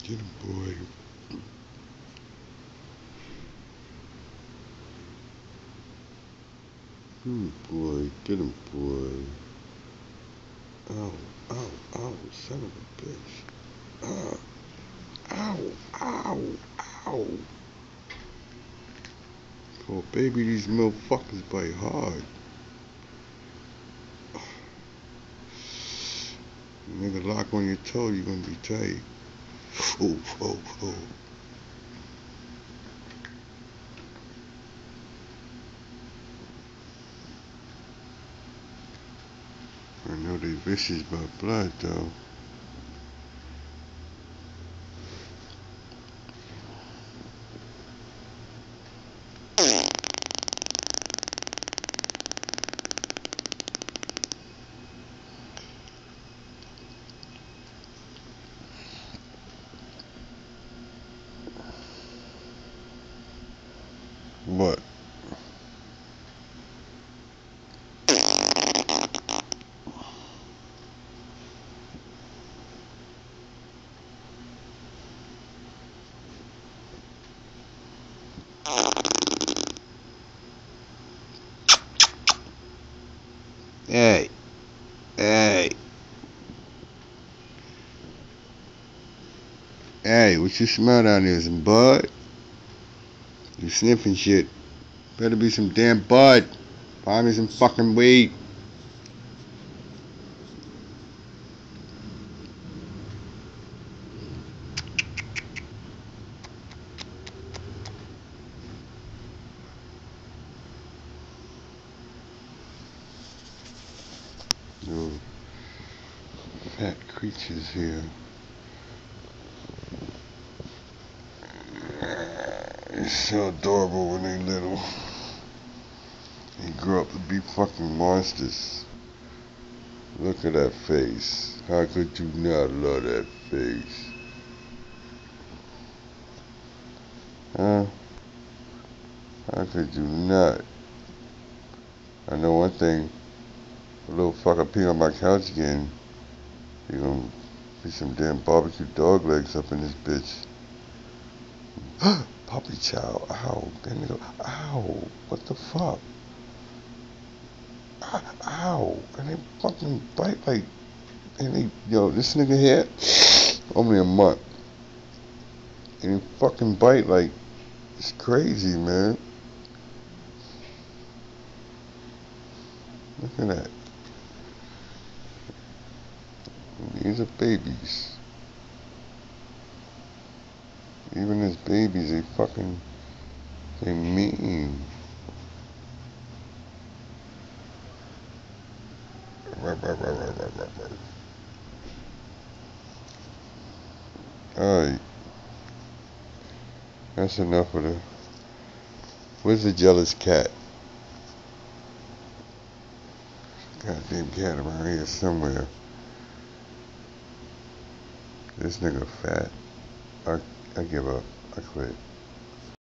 Get him, boy. Boy. Get him, boy. Ow, ow, ow, son of a bitch. Ow, ow, ow. Oh, baby, these motherfuckers bite hard. Nigga, lock on your toe, you're gonna be tight. Oh, oh, oh. I know they vicious about blood, though. What? Hey, hey, hey, what you smell down there? Some bud? You sniffing shit. Better be some damn bud. Find me some fucking weed. No fat creatures here. They're so adorable when they little. They grow up to be fucking monsters. Look at that face. How could you not love that face? Huh? How could you not? I know one thing. A little fucker pee on my couch again. You gonna be some damn barbecue dog legs up in this bitch. Puppy chow. Ow. There you go. Ow. What the fuck? Ow. And they fucking bite like. And they. Yo, this nigga here. Only a month. And he fucking bite like. It's crazy, man. Look at that. These are babies. Even as babies, they fucking. They mean. Alright. That's enough of the. Where's the jealous cat? Goddamn cat around here somewhere. This nigga fat. I give up. I quit.